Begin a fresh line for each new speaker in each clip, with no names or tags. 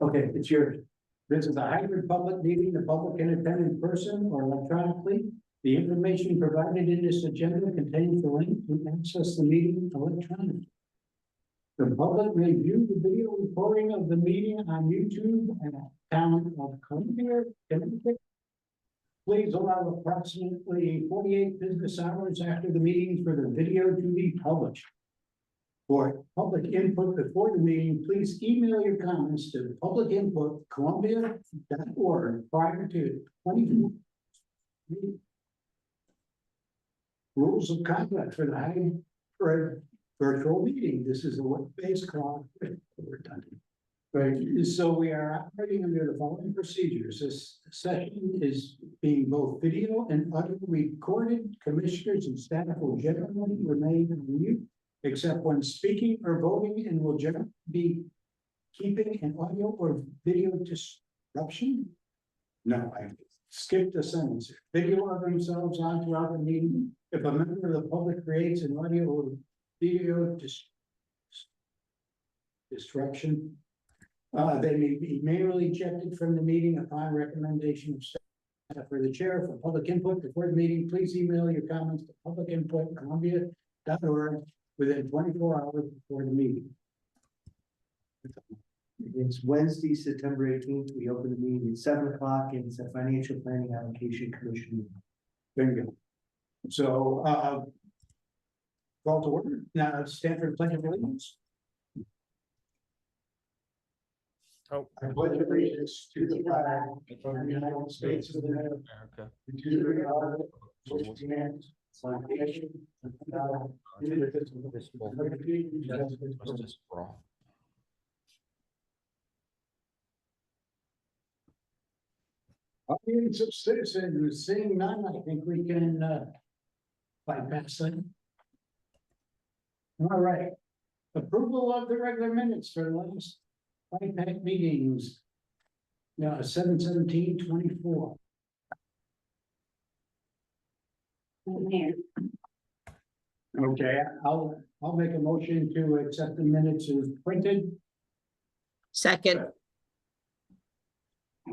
Okay, it's yours. This is a hybrid public meeting. The public can attend in person or electronically. The information provided in this agenda contains the link to access the meeting electronically. The public may view the video recording of the meeting on YouTube and Town of Columbia, Connecticut. Please allow approximately 48 business hours after the meeting for the video to be published. For public input before the meeting, please email your comments to publicinput@columbia.org prior to 24. Rules of conduct for the hybrid virtual meeting. This is a web-based clock. Right, so we are operating under the following procedures. This session is being both video and audio recorded. Commissioners and staff will generally remain on mute, except when speaking or voting, and will generally be keeping an audio or video disruption. No, I skipped a sentence. Video of themselves on throughout the meeting. If a member of the public creates an audio or video disruption, they may be manually ejected from the meeting upon recommendation of staff. For the chair, for public input before the meeting, please email your comments to publicinput@columbia.org within 24 hours before the meeting.
It's Wednesday, September 18th. We open the meeting at 7 o'clock and it's a financial planning allocation commission meeting.
There you go. So, call to order. Now, stand for the pledge of allegiance.
Oh.
I pledge allegiance to the flag of the United States of America, and to the republic which stands one nation under God, indivisible, with liberty and justice for all. Audience of citizens, seeing none, I think we can bypass that. All right. Approval of the regular minutes for the last five meetings. Yeah, 7/17/24. Okay, I'll make a motion to accept the minutes as printed.
Second,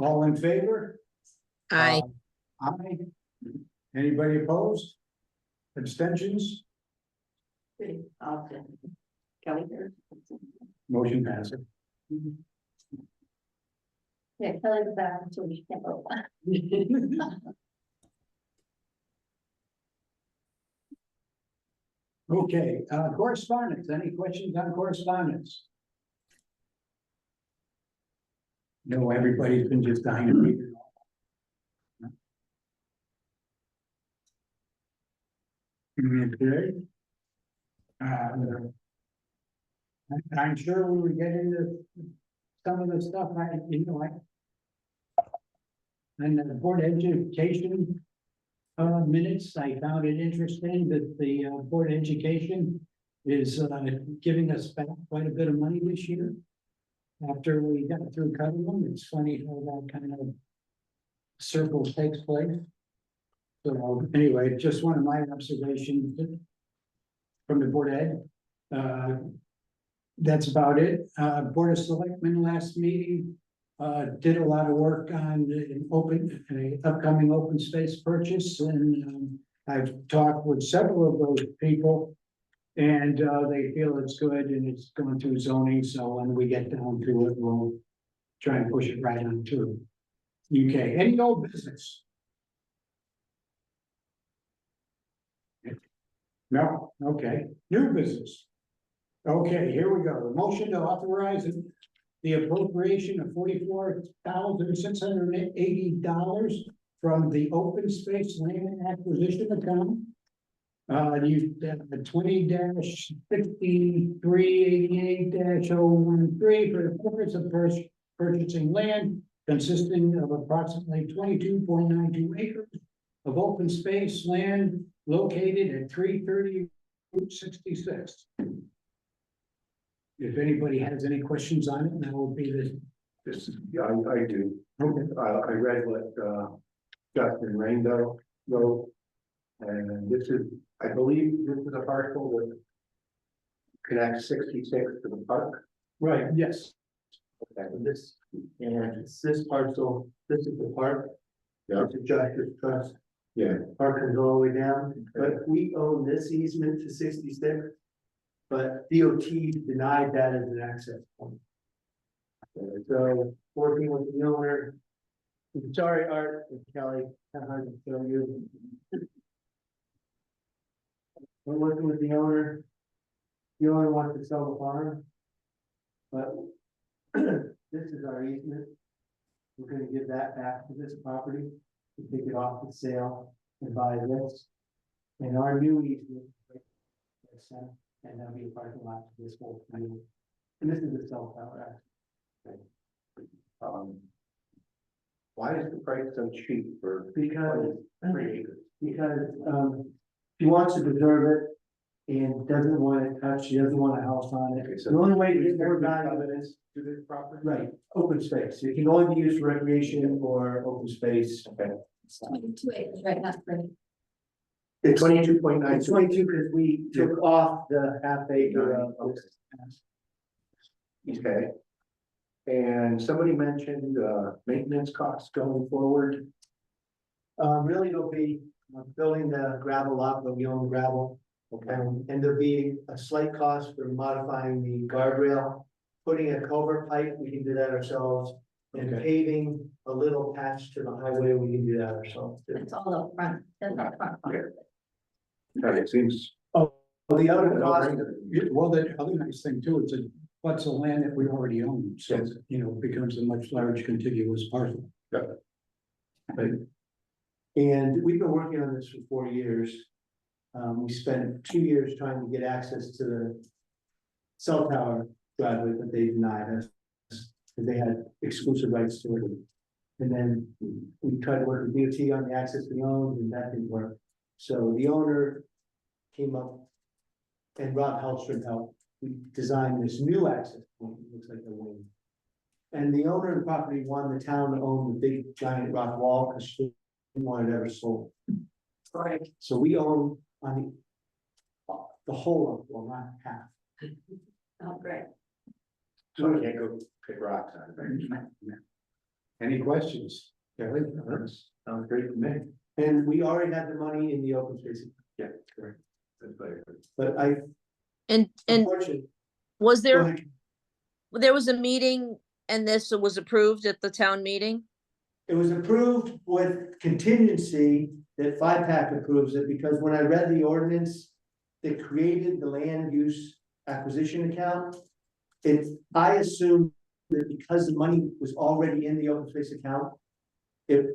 All in favor?
aye.
Aye. Anybody opposed? Abstentions? Motion passes.
Yeah, Kelly's back, so we can't vote.
Okay, correspondence. Any questions on correspondence? No, everybody's been just dying to read it all. Okay. I'm sure we would get into some of the stuff and the Board of Education minutes, I found it interesting that the Board of Education is giving us back quite a bit of money this year. After we got through cutting them, it's funny how that kind of circle takes place. So anyway, just one of my observations from the Board of Ed. That's about it. Board of Selectmen last meeting did a lot of work on an upcoming open space purchase, and I've talked with several of those people. And they feel it's good and it's going through zoning, so when we get down to it, we'll try and push it right on to UK. Any old business? No, okay. New business. Okay, here we go. Motion to authorize the appropriation of $44,680 from the open space land acquisition account. You have the 20-6388-013 for the purpose of purchasing land consisting of approximately 22.92 acres of open space land located at 330 Route 66. If anybody has any questions on it, that will be this.
Yeah, I do.
Okay.
I read what Justin Rainbow wrote. And this is, I believe this is a parcel that connects 66 to the park.
Right, yes.
Okay.
This, and it's this parcel, this is the park.
Yeah.
It's a Justice Trust.
Yeah.
Park goes all the way down, but we own this easement to 66. But DOT denied that as an access point. So working with the owner. Sorry, Art and Kelly, how hard to show you. We're working with the owner. The owner wants to sell the farm. But this is our easement. We're gonna give that back to this property, to take it off the sale and buy this. And our new easement. And that'll be a parking lot to this whole thing. And this is the cell tower.
Why is the price so cheap for
Because,
3 acres?
she wants to preserve it. And doesn't want it touched, she doesn't want a house on it.
Okay, so
The only way to get more value is,
to this property?
right, open space. It can only be used for recreation or open space.
Okay.
22 acres, right, not 30.
It's
22.9.
It's 22 because we took off the half acre of.
Okay. And somebody mentioned, maintenance costs going forward.
Really, it'll be building the gravel up, but we own the gravel.
Okay.
And there'll be a slight cost for modifying the guardrail, putting a culvert pipe, we can do that ourselves. And
Okay.
paving a little patch to the highway, we can do that ourselves.
It's all up front, that's not front.
Okay. Okay, it seems.
Well, the other cost,
Well, the other nice thing too, it's a, what's the land that we already own, so,
Yes.
you know, it becomes a much large contiguous parcel.
and we've been working on this for 4 years. We spent 2 years trying to get access to the cell tower driveway, but they denied us. Because they had exclusive rights to it. And then we tried to work with DOT on the access we owned, and that didn't work. So the owner came up and Rob Hellstrom helped. We designed this new access point, it looks like a wing. And the owner of the property wanted the town to own the big giant rock wall because she didn't want it ever sold.
Right.
So we own on the whole of, well, not half.
Oh, great.
So I can't go pick rocks on it.
Any questions?
Kelly, sounds great to me.
And we already had the money in the open space,
Yeah, correct. That's very good.
but I,
And
unfortunately.
was
Go
there,
ahead.
there was a meeting and this was approved at the town meeting?
It was approved with contingency that 5-pack approves it, because when I read the ordinance that created the land use acquisition account, I assumed that because the money was already in the open space account, it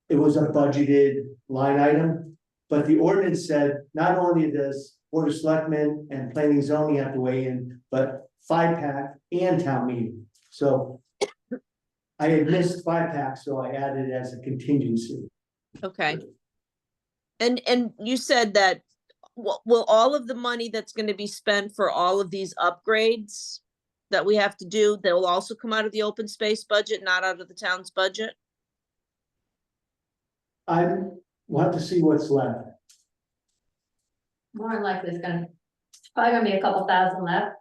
was a budgeted line item, but the ordinance said not only does Board of Selectmen and Planning and Zoning have to weigh in, but 5-pack and town meeting. So I had missed 5-pack, so I added it as a contingency.
Okay. And you said that, will all of the money that's gonna be spent for all of these upgrades that we have to do, that will also come out of the open space budget, not out of the town's budget?
We'll have to see what's left.
More than likely, it's probably gonna be a couple thousand left.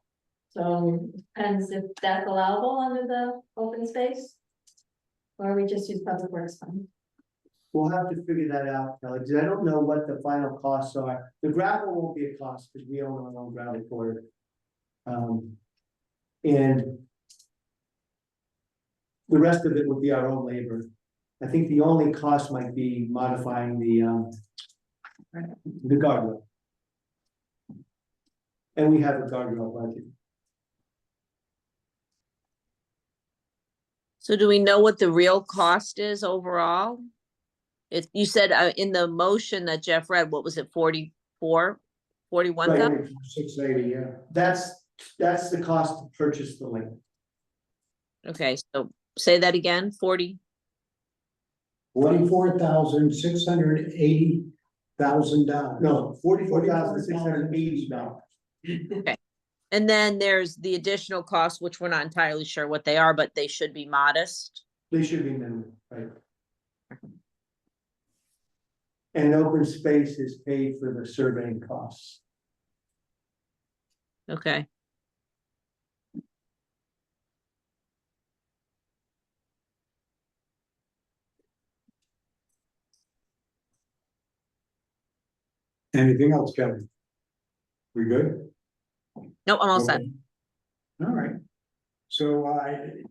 So depends if that's allowable under the open space. Or we just use public works fund.
We'll have to figure that out, Kelly, because I don't know what the final costs are. The gravel won't be a cost because we own our own gravel quarry. And the rest of it would be our own labor. I think the only cost might be modifying the guardrail. And we have a guardrail budget.
So do we know what the real cost is overall? If you said in the motion that Jeff read, what was it, 41,000?
Right.
680, yeah.
That's the cost to purchase the land.
Okay, so say that again, 40,
$44,680,000.
No, $44,680.
and then there's the additional costs, which we're not entirely sure what they are, but they should be modest.
They should be minimal, right? And open space is paid for the surveying costs.
Okay.
Anything else, Kevin? We good?
No, I'm all set.
Okay. All right, so I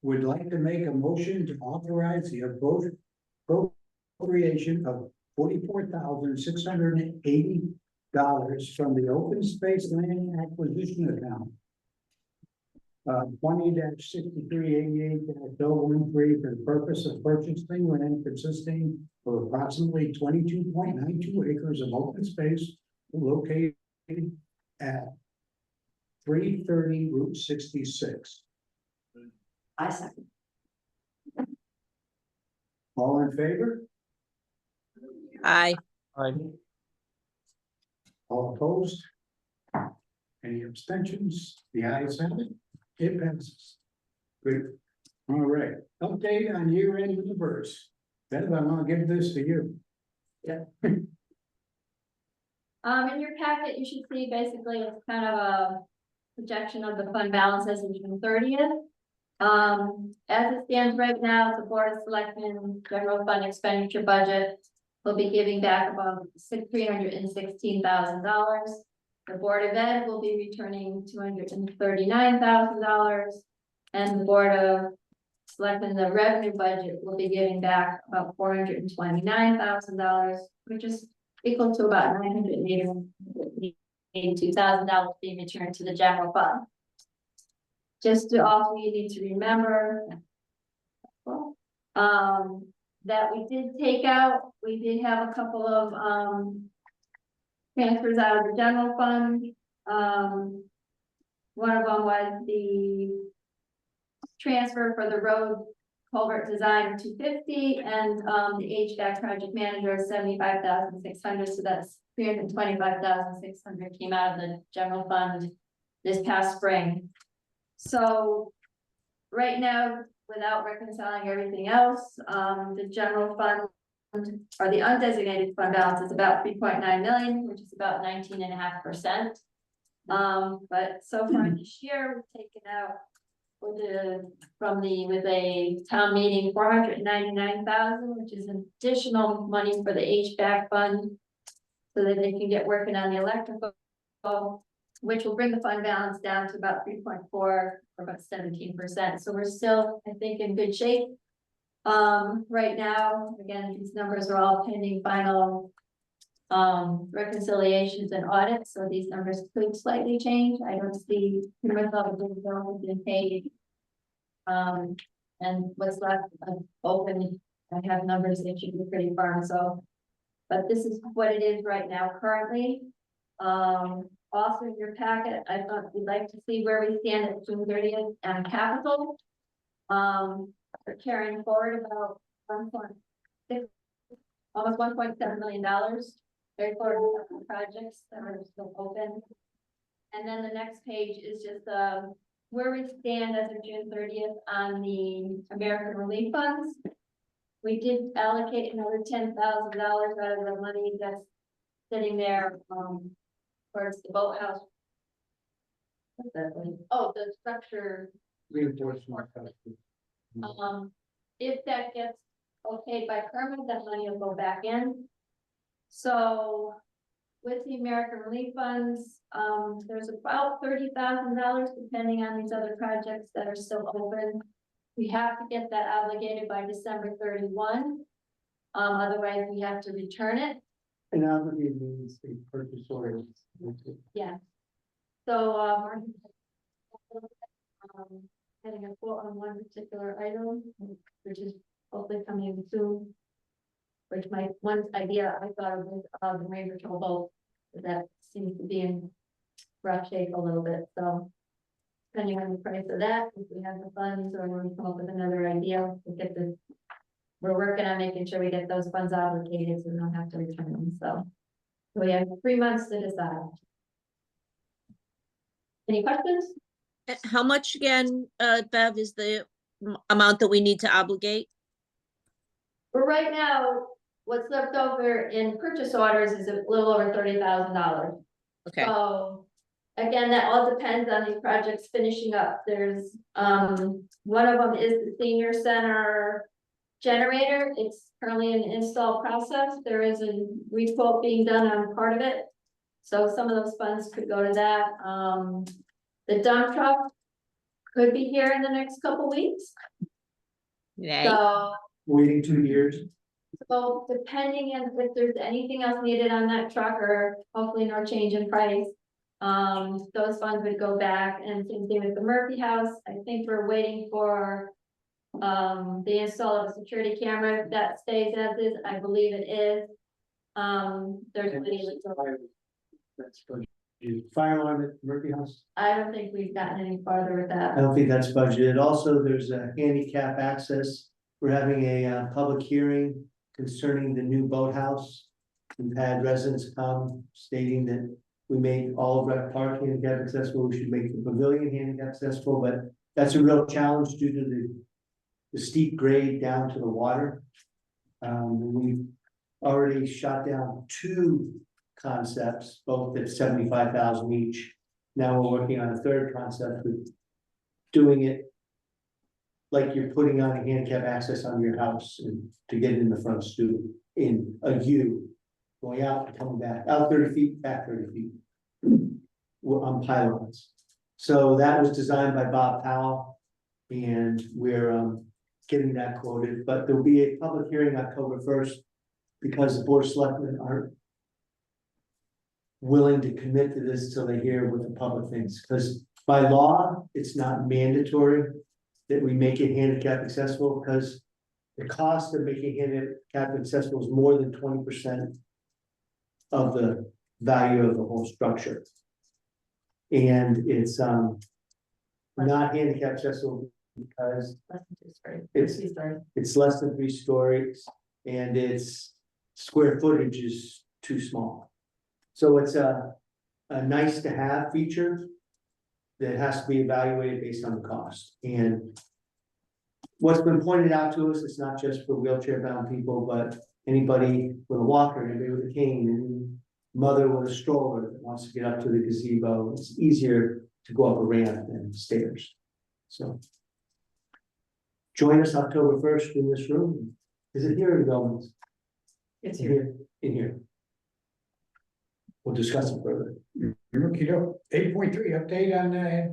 would like to make a motion to authorize the appropriation of $44,680 from the open space land acquisition account. 20-6388-013 for the purpose of purchasing land consisting of approximately 22.92 acres of open space located at 330 Route 66.
I second.
All in favor?
Aye.
Aye.
All opposed? Any abstentions? The ayes have it. It passes. Good. All right, update on year-end numbers. Bev, I'm gonna give this to you.
In your packet, you should see basically it's kind of a projection of the fund balances in June 30th. As it stands right now, the Board of Selectmen general fund expenditure budget will be giving back about $316,000. The Board of Ed will be returning $239,000. And the Board of Selectmen, the revenue budget will be giving back about $429,000, which is equal to about $982,000 being returned to the general fund. Just to also, you need to remember. That we did take out, we did have a couple of, transfers out of the general fund. One of them was the transfer for the road culvert design of $250 and, the HVAC project manager of $75,600. So that's $325,600 came out of the general fund this past spring. So right now, without reconciling everything else, the general fund or the undesignated fund balance is about 3.9 million, which is about 19.5%. But so far this year, we've taken out with a town meeting 499,000, which is additional money for the HVAC fund, so that they can get working on the electrical, which will bring the fund balance down to about 3.4 or about 17%. So we're still, I think, in good shape. Right now, again, these numbers are all pending final reconciliations and audits, so these numbers could slightly change. I don't see pretty much all the bills have been paid. And what's left open, I have numbers that should be pretty firm, so. But this is what it is right now currently. Also in your packet, I thought we'd like to see where we stand at June 30th on capital. We're carrying forward about 1.6, almost $1.7 million. Very forward projects that are still open. And then the next page is just where we stand as of June 30th on the American Relief Funds. We did allocate another $10,000 out of the money that's sitting there towards the boathouse. What's that thing? Oh, the structure.
Reinforcement.
If that gets okayed by Kermit, that money will go back in. So with the American Relief Funds, there's about $30,000 depending on these other projects that are still open. We have to get that obligated by December 31. Otherwise we have to return it.
And obligated means the purchase order.
Yeah. So, getting a quote on one particular item, which is hopefully coming soon. Which my one idea I thought of the Ranger boat, but that seems to be in rough shape a little bit, so. Depending on the price of that, if we have the funds or when we come up with another idea, we'll get this. We're working on making sure we get those funds obligated so we don't have to return them, so. We have 3 months to decide. Any questions?
How much again, Bev, is the amount that we need to obligate?
For right now, what's left over in purchase orders is a little over $30,000.
Okay,
So, again, that all depends on these projects finishing up. There's, one of them is the senior center. generator, it's currently in the install process. There is a requote being done on part of it. So some of those funds could go to that. The dump truck could be here in the next couple weeks.
Yay.
So,
Waiting 2 years.
so depending on if there's anything else needed on that truck or hopefully no change in price. Those funds would go back, and same thing with the Murphy House. I think we're waiting for the install of a security camera. If that stays as is, I believe it is. There's many,
That's budgeted. Fire alarm at Murphy House.
I don't think we've gotten any farther with
I
that.
don't think that's budgeted. Also, there's a handicap access. We're having a public hearing concerning the new boathouse. We've had residents come stating that we made all of Rec Park handicap accessible. We should make the pavilion handicap accessible, but that's a real challenge due to the steep grade down to the water. We've already shot down 2 concepts, both at 75,000 each. Now we're working on a third concept with doing it like you're putting on a handicap access on your house and to get in the front stoop in a U, going out and coming back, out 30 feet, back 30 feet. We're on pylons. So that was designed by Bob Powell, and we're getting that quoted, but there'll be a public hearing October 1st because the board of selectmen aren't willing to commit to this till they hear what the public thinks, because by law, it's not mandatory that we make it handicap accessible, because the cost of making handicap accessible is more than 20% of the value of the whole structure. And it's not handicap accessible because it's less than 3 stories and its square footage is too small. So it's a nice to have feature that has to be evaluated based on the cost. And what's been pointed out to us, it's not just for wheelchair bound people, but anybody with a walker, anybody with a cane, and mother with a stroller that wants to get up to the gazebo. It's easier to go up a ramp than stairs. So join us October 1st in this room. Is it here in Belmont?
It's
here. In here. We'll discuss it further.
Okey-doke. 8.3, update on the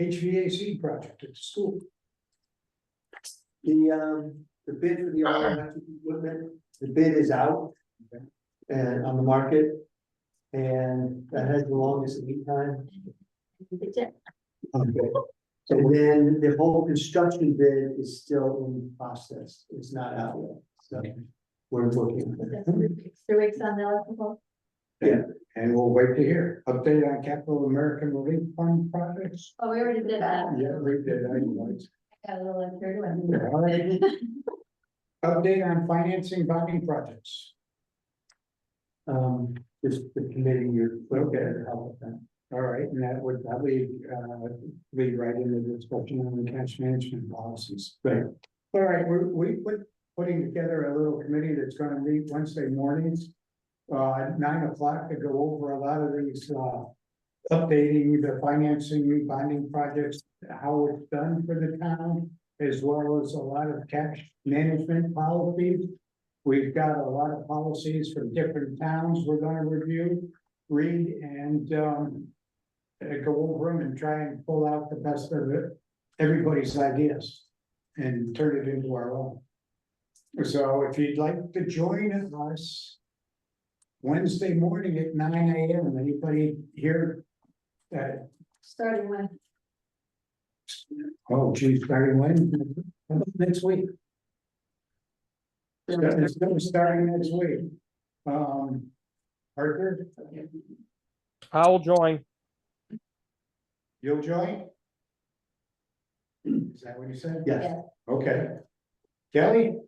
HVAC project at the school.
The bid for the all electric equipment, the bid is out. And on the market. And that has the longest lead time. Okay. And then the whole construction bid is still in process. It's not out yet. So we're looking.
3 weeks on the electrical.
And we'll wait to hear. Update on Capital American Relief Fund projects.
Oh, we already did that.
Yeah, we did, anyways.
Got a little unfair
All right. Update on financing bonding projects.
Just the committee, you're okay to help with that.
All right, and that would probably lead right into the discussion on the cash management policies.
Right.
All right, we're putting together a little committee that's gonna meet Wednesday mornings. At 9 o'clock to go over a lot of these, updating the financing bonding projects, how it's done for the town, as well as a lot of cash management policies. We've got a lot of policies from different towns we're gonna read and, go over them and try and pull out the best of it, everybody's ideas and turn it into our own. So if you'd like to join us Wednesday morning at 9 AM, anybody here?
Starting when?
Oh geez, starting when? Next week. It's gonna be starting next week. Arthur,
I'll join.
you'll join? Is that what you said?
Yes.
Okay. Kelly?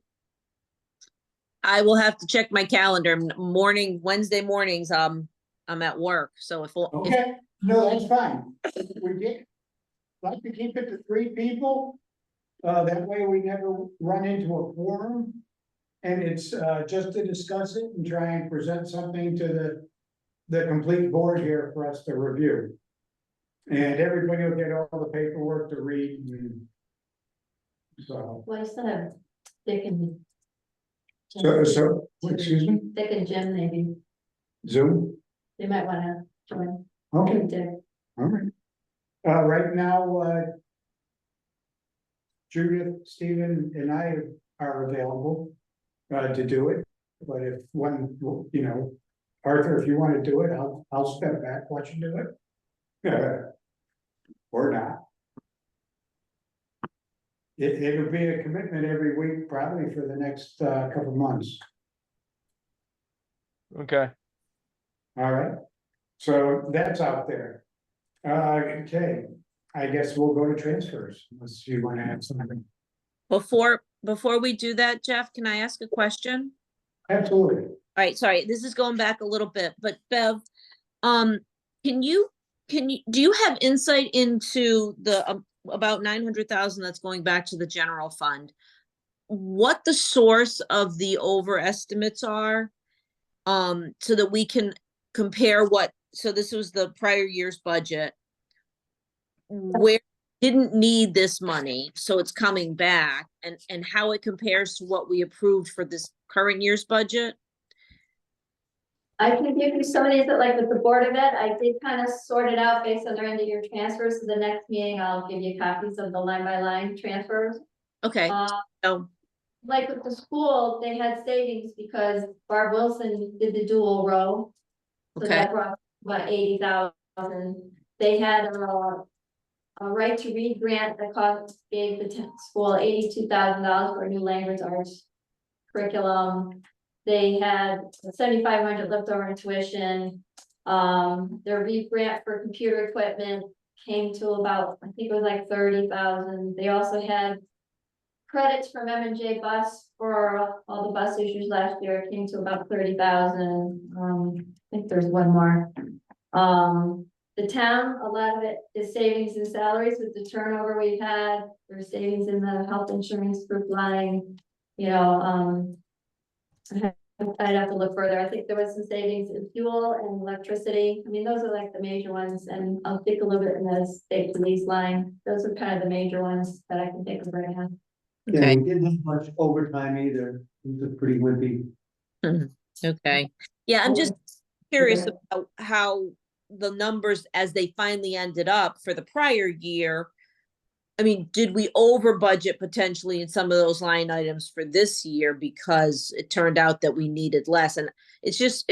I will have to check my calendar. Wednesday mornings, I'm at work, so if
Okay, no, that's fine. We get, like to keep it to 3 people. That way we never run into a quorum. And it's just to discuss it and try and present something to the complete board here for us to review. And everybody will get all the paperwork to read and so.
Well, you still have Dick and.
So, excuse me,
Dick and Jim, maybe,
Zoom?
they might wanna join.
Okay,
Dick.
all right. Right now, Judith, Stephen, and I are available to do it. But if one, you know, Arthur, if you want to do it, I'll step back, watch you do it. Or not. It'll be a commitment every week, probably for the next couple of months.
Okay.
All right, so that's out there. Okay, I guess we'll go to transfers, unless you want to add something.
Before we do that, Jeff, can I ask a question?
Absolutely.
All right, sorry, this is going back a little bit, but Bev, can you, do you have insight into the, about 900,000 that's going back to the general fund? What the source of the overestimates are? So that we can compare so this was the prior year's budget. Where didn't need this money, so it's coming back, and how it compares to what we approved for this current year's budget?
I can give you some of these that like with the Board of Ed, I did kind of sort it out based on their end of year transfers. So the next meeting, I'll give you copies of the line by line transfers.
Okay, so,
Like with the school, they had savings because Barb Wilson did the dual row. So
okay,
that brought about 80,000. They had a right to read grant that gave the school $82,000 for a new language arts curriculum. They had 7,500 left over in tuition. Their REAP grant for computer equipment came to about, I think it was like 30,000. They also had credits from M&J Bus for all the bus issues last year. It came to about 30,000. I think there's one more. The town, a lot of it is savings in salaries with the turnover we've had. There's savings in the health insurance for flying, you know, I'd have to look further. I think there was some savings in fuel and electricity. I mean, those are like the major ones, and I'll think a little bit in the state police line. Those are kind of the major ones that I can think of right now.
Yeah,
okay,
we didn't have much overtime either. It was pretty wimpy.
okay. Yeah, I'm just curious about how the numbers as they finally ended up for the prior year. I mean, did we over budget potentially in some of those line items for this year because it turned out that we needed less? And it's just,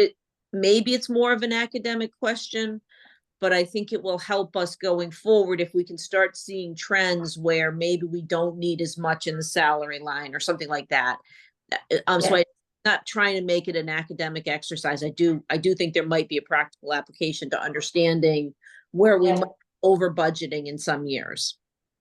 maybe it's more of an academic question, but I think it will help us going forward if we can start seeing trends where maybe we don't need as much in the salary line or something like that. So I'm not trying to make it an academic exercise. I do think there might be a practical application to understanding where we might over budgeting in some years.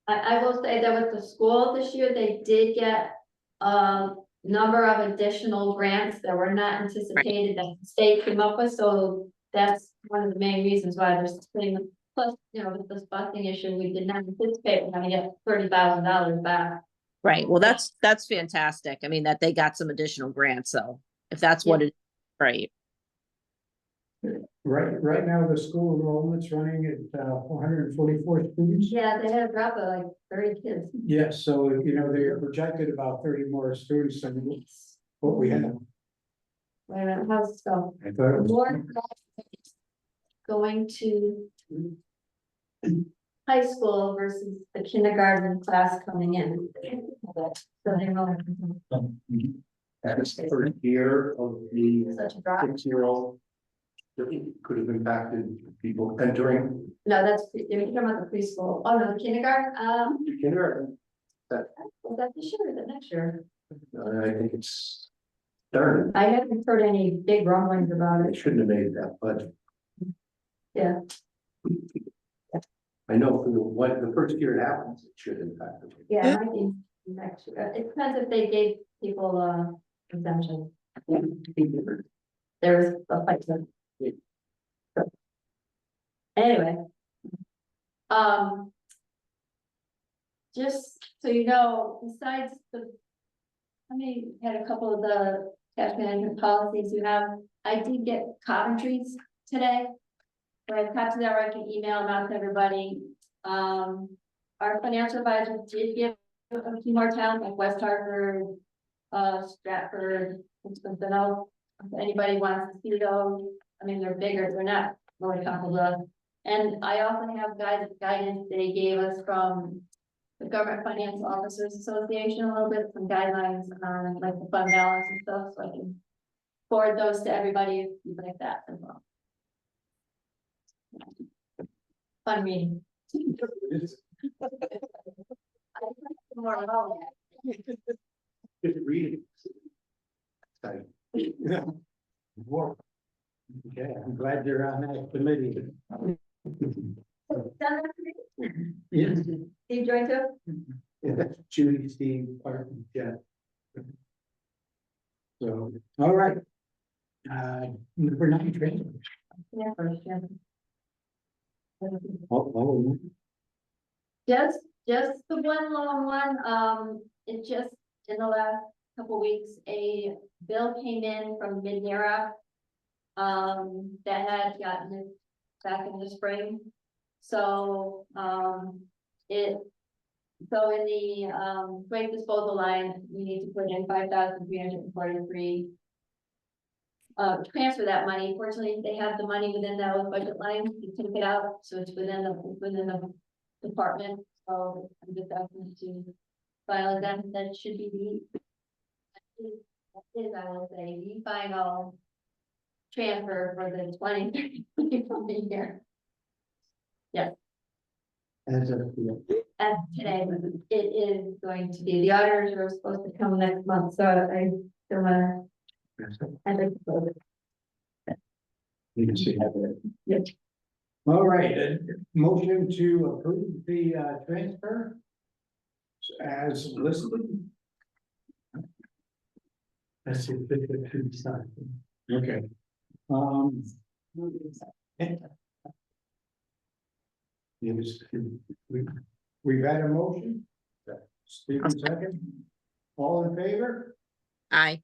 I will say that with the school this year, they did get a number of additional grants that were not anticipated that the state came up with, so that's one of the main reasons why they're splitting them. Plus, you know, with this busing issue, we did not anticipate we're gonna get $30,000 back.
Right, well, that's fantastic. I mean, that they got some additional grants, so if that's what it, right,
Right now, the school enrollment's running at 444 students.
Yeah, they had a drop of like 30 kids.
Yes, so you know, they're projected about 30 more students than what we have.
Wait a minute, how's it go?
I thought it was.
More going to high school versus the kindergarten class coming in. So they know
That's the first year of the
such a drop.
6-year-old. That could have impacted people entering
No, that's, you're talking about the preschool. Oh, no, the kindergarten,
kindergarten.
was that this year or is it next year?
I think it's third.
I haven't heard any big rumblings about
They
it.
shouldn't have made that budget.
Yeah.
I know for the first year it happens, it should impact it.
Yeah, it might be next year. It depends if they gave people, exemption. There's a fight. Anyway. Just so you know, besides had a couple of the cash management policies you have. I did get Coventry's today. But I copied that where I can email them out to everybody. Our financial advisor did give a few more towns like West Hartford, Stratford, something else. If anybody wants to see those, I mean, they're bigger, they're not really comparable. And I also have guidance they gave us from the Government Finance Officers Association, a little bit, some guidelines on like the fund balance and stuff, so I can forward those to everybody if you'd like that as well. Fun meeting. More about it.
Just read it. Sorry.
Work. Okay, I'm glad you're on that committee. Yes.
Steve joined too?
Judy, Steve, Martin, yeah.
So, all right. Number 9, transfer.
Yeah, first, yeah.
Oh,
Just the one long one, it just, in the last couple weeks, a bill came in from Mid-Nera. That had gotten it back in the spring. So, so in the, waste disposal line, you need to put in 5,343. Transfer that money. Fortunately, they have the money within those budget lines. You took it out, so it's within the department. So I'm just asking to file that should be that is, I will say, the final transfer for the 20 year. Yes,
as of,
as today, it is going to be, the auditors are supposed to come next month, so I don't wanna, I'd like to close it.
you can see how that.
Yep.
All right, motion to approve the transfer as listed.
That's it.
Okay. We've had a motion. Stephen second. All in favor?
Aye.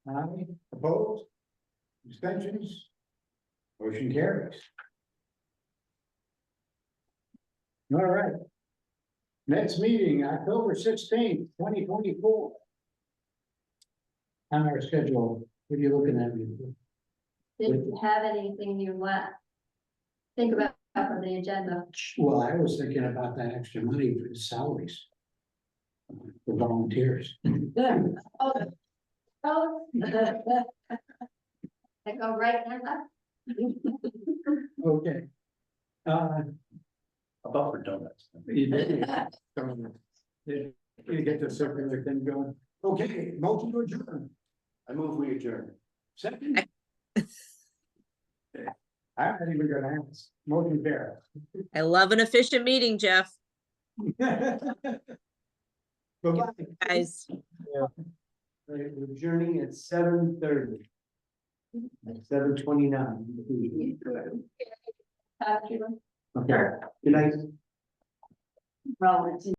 Aye. Opposed? Abstentions? Motion carries. All right. Next meeting, October 16th, 2024. On our schedule, what are you looking at?
If you have anything you want, think about for the agenda.
Well, I was thinking about that extra money for the salaries. For volunteers.
Oh. Oh. I go right now.
Okay.
About for donuts.
You did. You get the circular thing going. Okay, motion to adjourn.
I move we adjourn.
Second. I'm not even gonna ask. Motion carries.
I love an efficient meeting, Jeff.
Bye-bye.
Guys,
We're adjourning at 7:30. 7:29.
Patrick,
Okay.
Good night.
Rollins.